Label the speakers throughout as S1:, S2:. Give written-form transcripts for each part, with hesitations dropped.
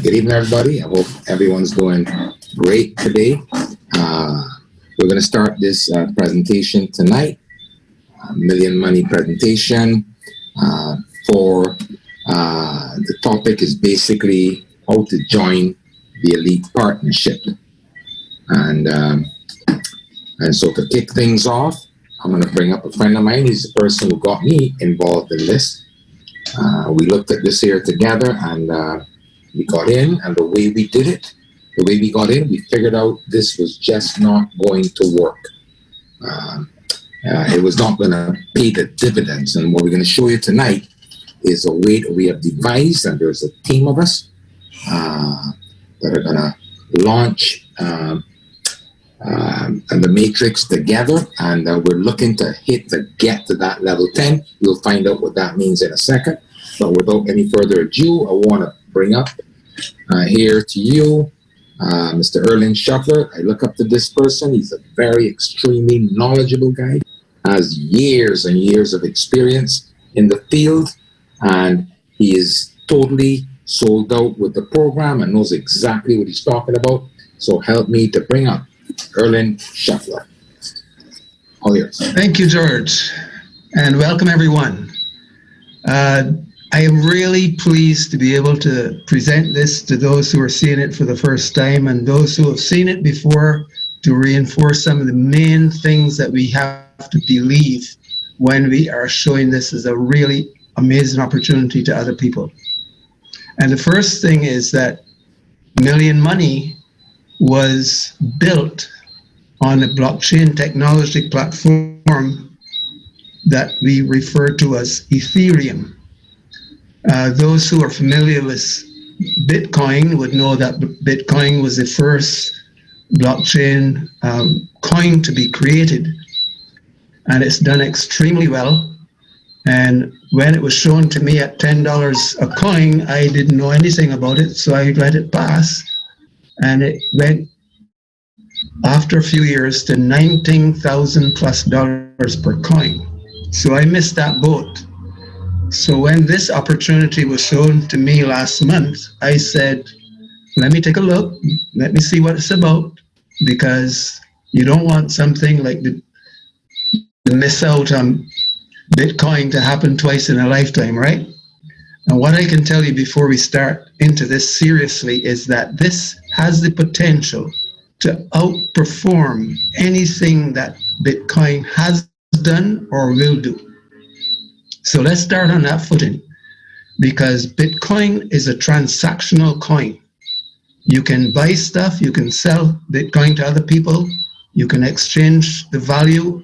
S1: Good evening, everybody. I hope everyone's doing great today. We're going to start this presentation tonight, Million Money presentation. For the topic is basically how to join the Elite Partnership. And so to kick things off, I'm going to bring up a friend of mine. He's the person who got me involved in this. We looked at this here together, and we got in, and the way we did it, the way we got in, we figured out this was just not going to work. It was not going to pay the dividends. And what we're going to show you tonight is a way that we have devised, and there's a team of us that are going to launch the matrix together, and we're looking to get to that level 10. You'll find out what that means in a second. But without any further ado, I want to bring up here to you Mr. Erlen Shuffler. I look up to this person. He's a very extremely knowledgeable guy, has years and years of experience in the field, and he is totally sold out with the program and knows exactly what he's talking about. So help me to bring up Erlen Shuffler. All yours.
S2: Thank you, George, and welcome everyone. I am really pleased to be able to present this to those who are seeing it for the first time and those who have seen it before, to reinforce some of the main things that we have to believe when we are showing this as a really amazing opportunity to other people. And the first thing is that Million Money was built on a blockchain technology platform that we refer to as Ethereum. Those who are familiar with Bitcoin would know that Bitcoin was the first blockchain coin to be created, and it's done extremely well. And when it was shown to me at $10 a coin, I didn't know anything about it, so I let it pass, and it went after a few years to $19,000+ per coin. So I missed that boat. So when this opportunity was shown to me last month, I said, let me take a look, let me see what it's about, because you don't want something like the miss out on Bitcoin to happen twice in a lifetime, right? And what I can tell you before we start into this seriously is that this has the potential to outperform anything that Bitcoin has done or will do. So let's start on that footing, because Bitcoin is a transactional coin. You can buy stuff, you can sell Bitcoin to other people, you can exchange the value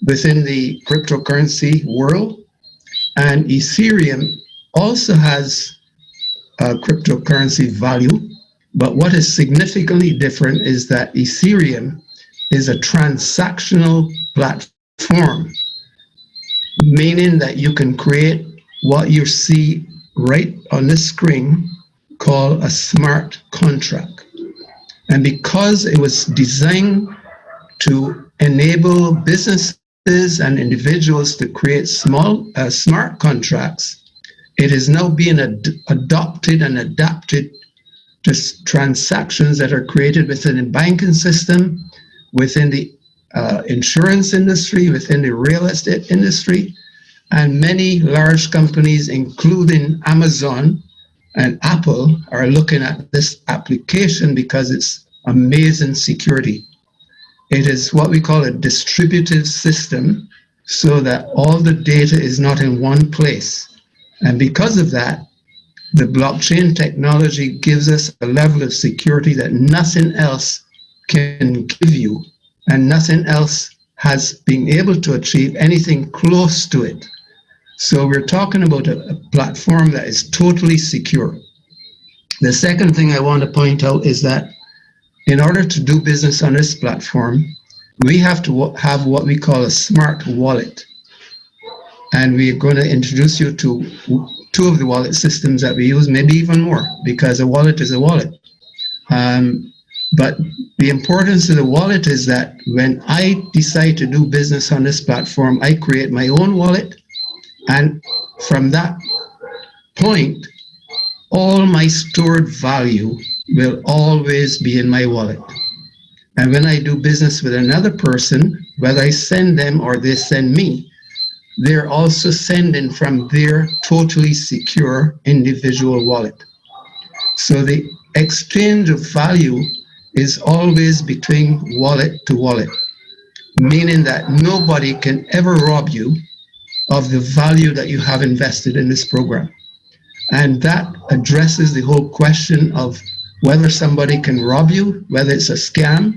S2: within the cryptocurrency world, and Ethereum also has a cryptocurrency value, but what is significantly different is that Ethereum is a transactional platform, meaning that you can create what you see right on this screen called a smart contract. And because it was designed to enable businesses and individuals to create smart contracts, it is now being adopted and adapted to transactions that are created within the banking system, within the insurance industry, within the real estate industry, and many large companies, including Amazon and Apple, are looking at this application because it's amazing security. It is what we call a distributed system, so that all the data is not in one place. And because of that, the blockchain technology gives us a level of security that nothing else can give you, and nothing else has been able to achieve anything close to it. So we're talking about a platform that is totally secure. The second thing I want to point out is that in order to do business on this platform, we have to have what we call a smart wallet. And we're going to introduce you to two of the wallet systems that we use, maybe even more, because a wallet is a wallet. But the importance of the wallet is that when I decide to do business on this platform, I create my own wallet. And from that point, all my stored value will always be in my wallet. And when I do business with another person, whether I send them or they send me, they're also sending from their totally secure individual wallet. So the exchange of value is always between wallet to wallet, meaning that nobody can ever rob you of the value that you have invested in this program. And that addresses the whole question of whether somebody can rob you, whether it's a scam,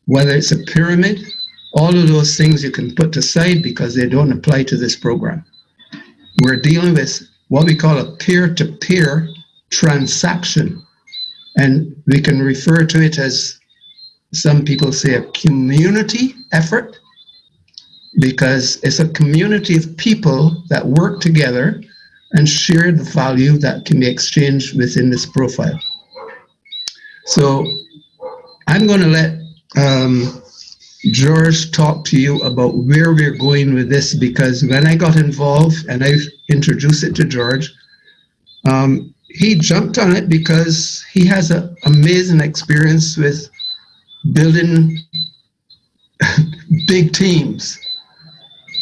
S2: whether it's a pyramid. All of those things you can put aside because they don't apply to this program. We're dealing with what we call a peer-to-peer transaction. And we can refer to it as, some people say, a community effort, because it's a community of people that work together and share the value that can be exchanged within this profile. So I'm going to let George talk to you about where we're going with this, because when I got involved and I introduced it to George, he jumped on it because he has an amazing experience with building big teams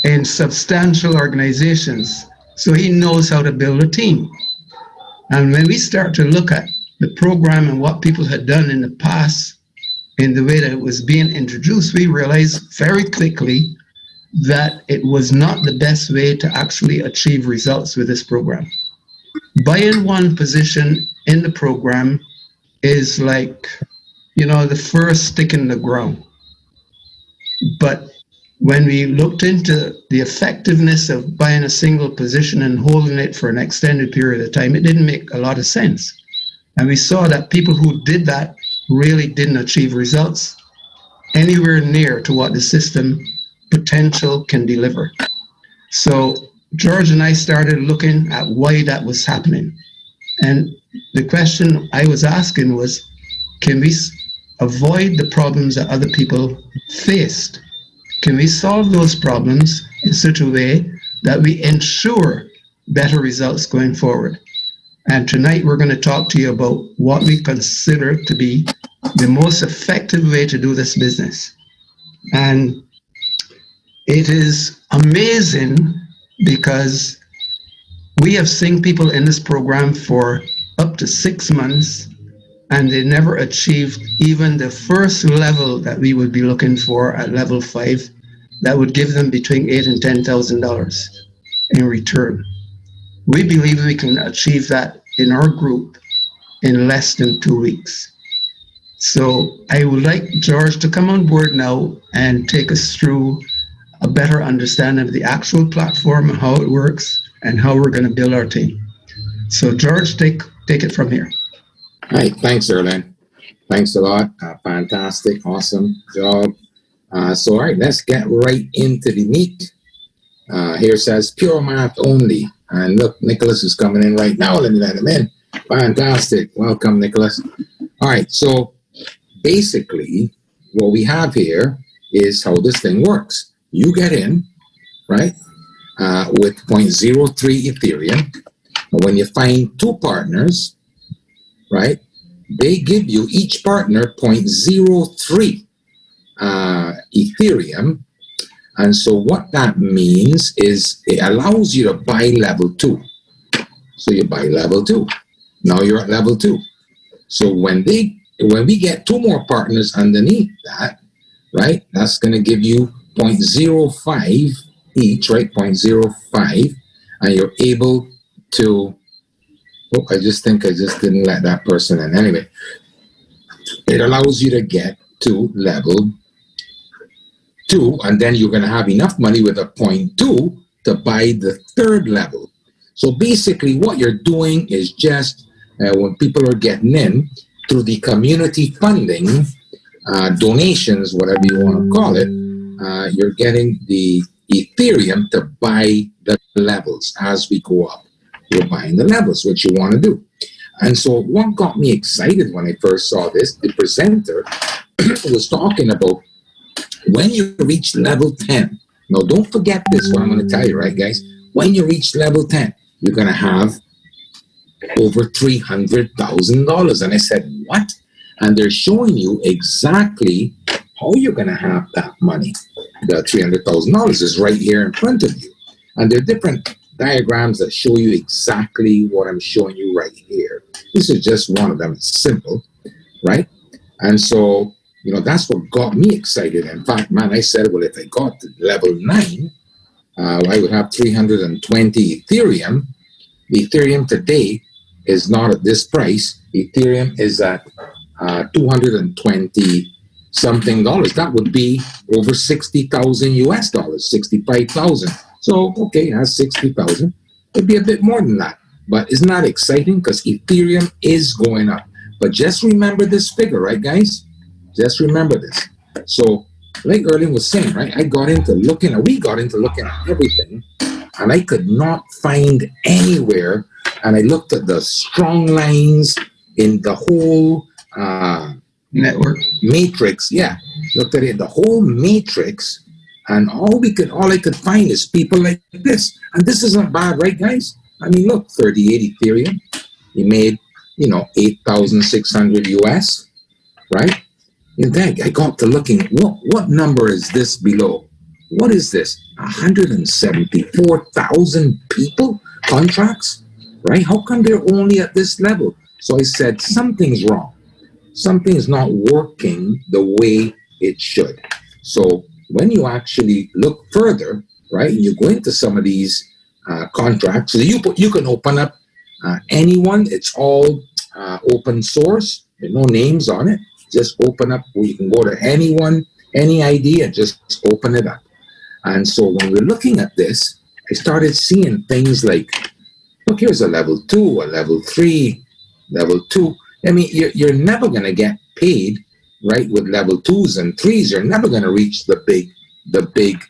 S2: in substantial organizations. So he knows how to build a team. And when we start to look at the program and what people had done in the past in the way that it was being introduced, we realized very quickly that it was not the best way to actually achieve results with this program. Buying one position in the program is like, the first stick in the ground. But when we looked into the effectiveness of buying a single position and holding it for an extended period of time, it didn't make a lot of sense. And we saw that people who did that really didn't achieve results anywhere near to what the system potential can deliver. So George and I started looking at why that was happening. And the question I was asking was, can we avoid the problems that other people faced? Can we solve those problems in such a way that we ensure better results going forward? And tonight we're going to talk to you about what we consider to be the most effective way to do this business. And it is amazing because we have seen people in this program for up to 6 months and they never achieved even the first level that we would be looking for at level 5 that would give them between $8,000 and $10,000 in return. We believe we can achieve that in our group in less than 2 weeks. So I would like George to come on board now and take us through a better understanding of the actual platform, how it works, and how we're going to build our team. So George, take it from here.
S1: All right, thanks, Erlen. Thanks a lot. Fantastic, awesome job. So, all right, let's get right into the meat. Here says pure math only. And look, Nicholas is coming in right now. Let me let him in. Fantastic. Welcome, Nicholas. All right, so basically what we have is how this thing works. You get in, right, with 0.03 Ethereum. And when you find 2 partners, right, they give you each partner 0.03 Ethereum. And so what that means is it allows you to buy level 2. So you buy level 2. Now you're at level 2. So when we get 2 more partners underneath that, right, that's going to give you 0.05 each, right, 0.05, and you're able to, I just didn't let that person in. Anyway, it allows you to get to level 2, and then you're going to have enough money with a 0.2 to buy the 3rd level. So basically what you're doing is just when people are getting in through the community funding, donations, whatever you want to call it, you're getting the Ethereum to buy the levels as we go up. You're buying the levels, which you want to do. And so what got me excited when I first saw this, the presenter was talking about when you reach level 10. Now, don't forget this, what I'm going to tell you, right, guys? When you reach level 10, you're going to have over $300,000. And I said, what? And they're showing you exactly how you're going to have that money. The $300,000 is right here in front of you. And there are different diagrams that show you exactly what I'm showing you right here. This is just one of them. It's simple, right? And so, that's what got me excited. In fact, man, I said, well, if I got to level 9, I would have 320 Ethereum. Ethereum today is not at this price. Ethereum is at 220 something dollars. That would be over 60,000 US dollars, 65,000. So, okay, that's 60,000. It'd be a bit more than that. But isn't that exciting? Because Ethereum is going up. But just remember this figure, right, guys? Just remember this. So, like Erling was saying, right, we got into looking at everything, and I could not find anywhere. And I looked at the strong lines in the whole
S2: network
S1: matrix. Yeah, looked at it, the whole matrix, and all I could find is people like this. And this isn't bad, right, guys? I mean, look, 38 Ethereum. He made, 8,600 US, right? And then I got to looking, what number is this below? What is this? 174,000 people contracts, right? How come they're only at this level? So I said, something's wrong. Something's not working the way it should. So when you actually look further, right, you go into some of these contracts. So you can open up anyone. It's all open source. There are no names on it. Just open up, where you can go to anyone, any ID, and just open it up. And so when we're looking at this, I started seeing things like, look, here's a level 2, a level 3, level 2. I mean, you're never going to get paid, right, with level 2s and 3s. You're never going to reach the big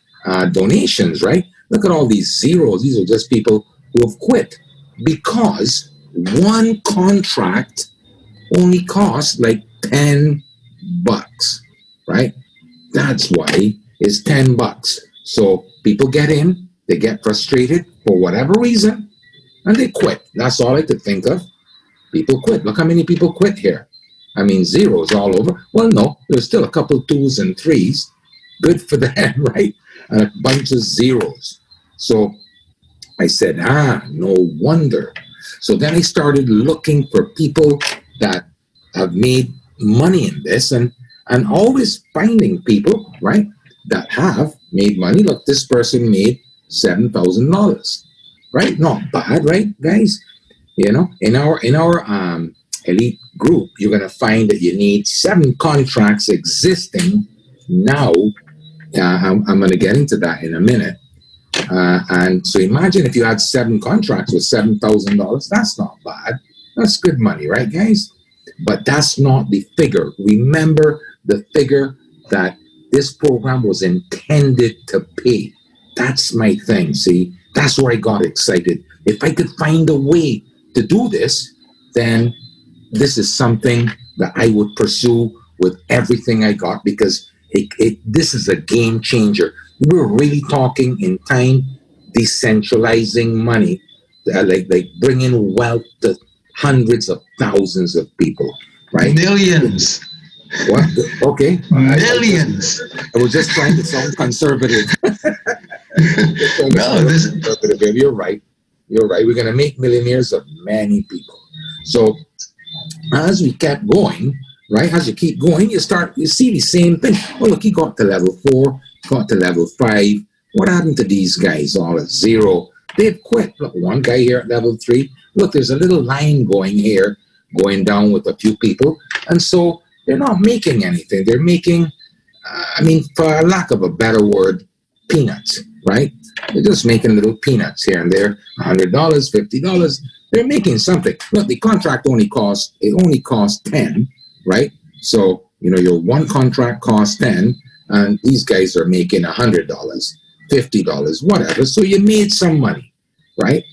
S1: donations, right? Look at all these zeros. These are just people who have quit because one contract only costs like $10, right? That's why it's $10. So people get in, they get frustrated for whatever reason, and they quit. That's all I could think of. People quit. Look how many people quit here. I mean, zeros all over. Well, no, there's still a couple 2s and 3s. Good for them, right? And a bunch of zeros. So I said, no wonder. So then I started looking for people that have made money in this, and always finding people, right, that have made money. Look, this person made $7,000, right? Not bad, right, guys? In our elite group, you're going to find that you need 7 contracts existing now. I'm going to get into that in a minute. And so imagine if you had 7 contracts with $7,000. That's not bad. That's good money, right, guys? But that's not the figure. Remember the figure that this program was intended to pay. That's my thing, see? That's where I got excited. If I could find a way to do this, then this is something that I would pursue with everything I got, because this is a game changer. We're really talking in time decentralizing money, like bringing wealth to hundreds of thousands of people, right?
S2: Millions.
S1: What? Okay.
S2: Millions.
S1: I was just trying to sound conservative. Conservative. You're right. You're right. We're going to make millionaires of many people. So as we kept going, right, as you keep going, you see the same thing. Oh, look, he got to level 4, got to level 5. What happened to these guys all at 0? They've quit. Look, one guy here at level 3. Look, there's a little line going here, going down with a few people. And so they're not making anything. They're making, for lack of a better word, peanuts, right? They're just making little peanuts here and there, $100, $50. They're making something. Look, the contract only costs 10, right? So, your one contract costs 10, and these guys are making $100, $50, whatever. So you made some money, right?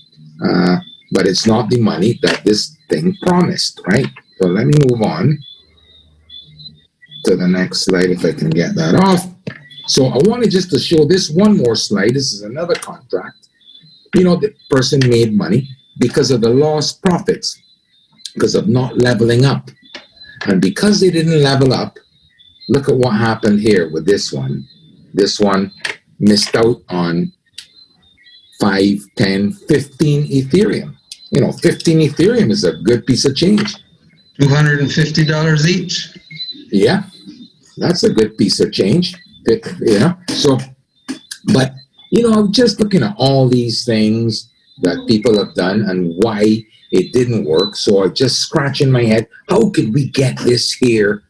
S1: But it's not the money that this thing promised, right? So let me move on to the next slide if I can get that off. So I wanted just to show this one more slide. This is another contract. The person made money. because of the lost profits, because of not leveling up. And because they didn't level up, look at what happened here with this one. This one missed out on 5, 10, 15 Ethereum. 15 Ethereum is a good piece of change.
S2: $250 each.
S1: Yeah, that's a good piece of change. So, but, I'm just looking at all these things that people have done and why it didn't work. So I'm just scratching my head. How could we get this here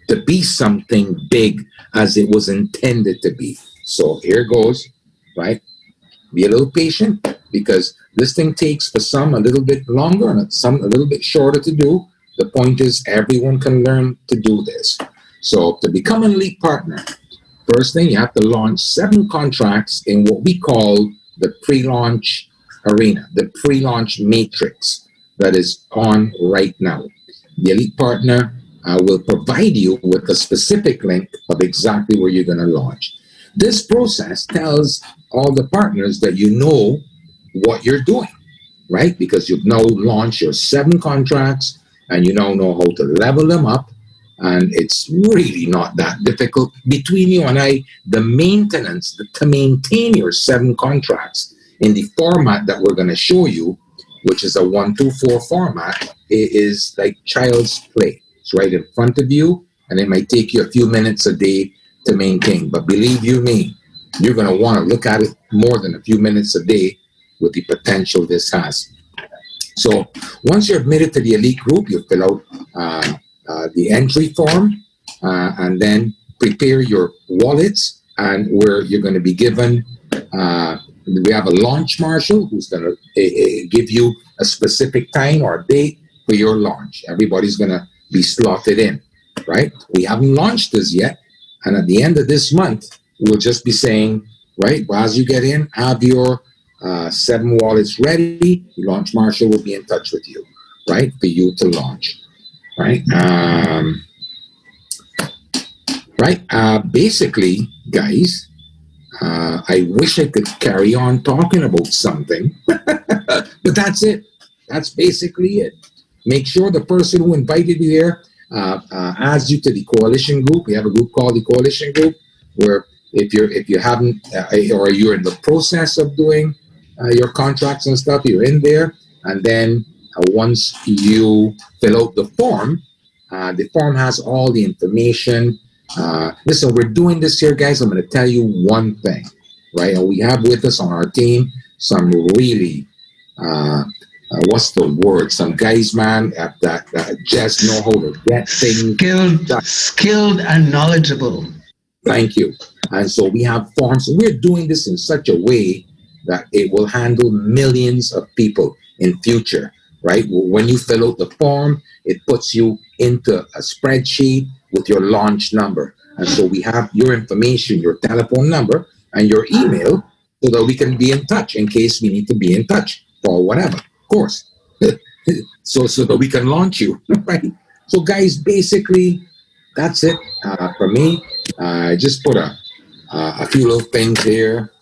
S1: to be something big as it was intended to be? So here goes, right? Be a little patient, because this thing takes for some a little bit longer and some a little bit shorter to do. The point is everyone can learn to do this. So to become an elite partner, first thing, you have to launch 7 contracts in what we call the pre-launch arena, the pre-launch matrix that is on right now. The elite partner will provide you with a specific link of exactly where you're going to launch. This process tells all the partners that you know what you're doing, right? Because you've now launched your 7 contracts and you now know how to level them up. And it's really not that difficult. Between you and I, the maintenance to maintain your 7 contracts in the format that we're going to show you, which is a 1-2-4 format, is like child's play. It's right in front of you, and it might take you a few minutes a day to maintain. But believe you me, you're going to want to look at it more than a few minutes a day with the potential this has. So once you're admitted to the elite group, you fill out the entry form, and then prepare your wallets, and where you're going to be given, we have a launch marshal who's going to give you a specific time or date for your launch. Everybody's going to be slotted in, right? We haven't launched this yet, and at the end of this month, we'll just be saying, right, well, as you get in, have your 7 wallets ready. The launch marshal will be in touch with you, right, for you to launch. Right. Basically, guys, I wish I could carry on talking about something, but that's it. That's basically it. Make sure the person who invited you here adds you to the coalition group. We have a group called the coalition group, where if you haven't or you're in the process of doing your contracts and stuff, you're in there, and then once you fill out the form has all the information. Listen, we're doing this here, guys. I'm going to tell you one thing, right? And we have with us on our team some really, what's the word? Some guys, man, that just know how to get things.
S2: Skilled and knowledgeable.
S1: Thank you. And so we have forms. We're doing this in such a way that it will handle millions of people in future. Right? When you fill out the form, it puts you into a spreadsheet with your launch number. And so we have your information, your telephone number, and your email, so that we can be in touch in case we need to be in touch for whatever, of course. so that we can launch you, right? So guys, basically, that's it for me. I just put a few little things here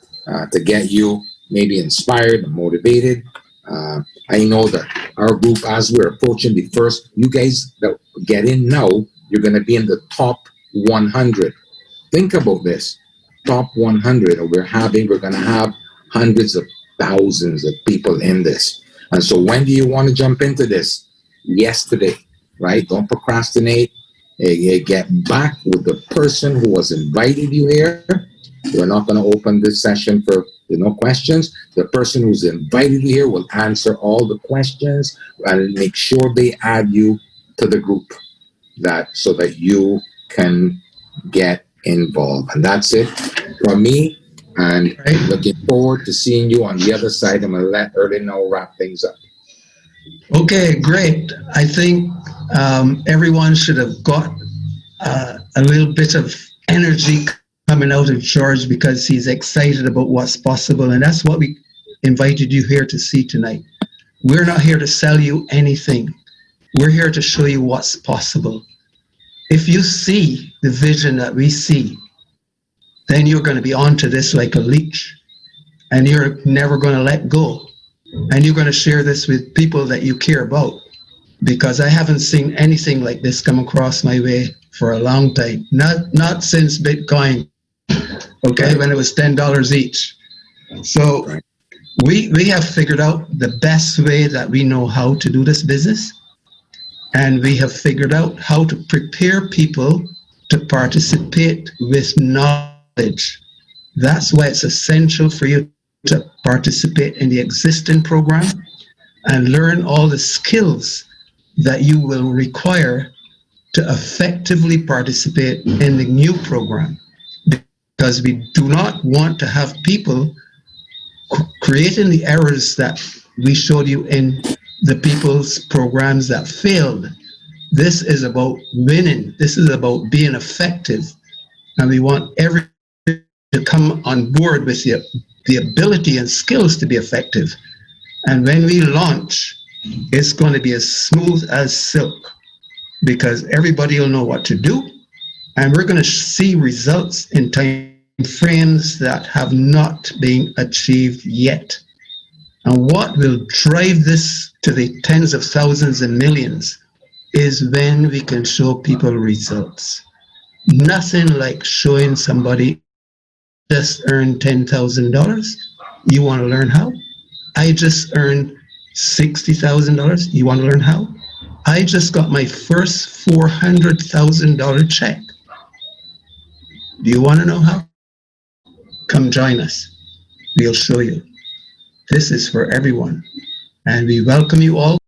S1: to get you maybe inspired and motivated. I know that our group, as we're approaching the first, you guys that get in now, you're going to be in the top 100. Think about this, top 100, and we're going to have hundreds of thousands of people in this. And so when do you want to jump into this? Yesterday, right? Don't procrastinate. Get back with the person who has invited you here. We're not going to open this session for questions. The person who's invited you here will answer all the questions and make sure they add you to the group, so that you can get involved. And that's it from me. And looking forward to seeing you on the other side. I'm going to let Erlen now wrap things up.
S2: Okay, great. I think everyone should have got a little bit of energy coming out of George, because he's excited about what's possible. And that's what we invited you here to see tonight. We're not here to sell you anything. We're here to show you what's possible. If you see the vision that we see, then you're going to be onto this like a leech, and you're never going to let go, And you're going to share this with people that you care about, because I haven't seen anything like this come across my way for a long time. Not since Bitcoin, okay, when it was $10 each. So
S1: Right.
S2: we have figured out the best way that we know how to do this business, and we have figured out how to prepare people to participate with knowledge. That's why it's essential for you to participate in the existing program and learn all the skills that you will require to effectively participate in the new program. Because we do not want to have people creating the errors that we showed you in the people's programs that failed. This is about winning. This is about being effective. And we want everyone to come on board with the ability and skills to be effective. And when we launch, it's going to be as smooth as silk, because everybody will know what to do. And we're going to see results in time frames that have not been achieved yet. And what will drive this to the tens of thousands and millions is when we can show people results. Nothing like showing somebody just earned $10,000. You want to learn how? I just earned $60,000. You want to learn how? I just got my first $400,000 check. Do you want to know how? Come join us. We'll show you. This is for everyone. And we welcome you all.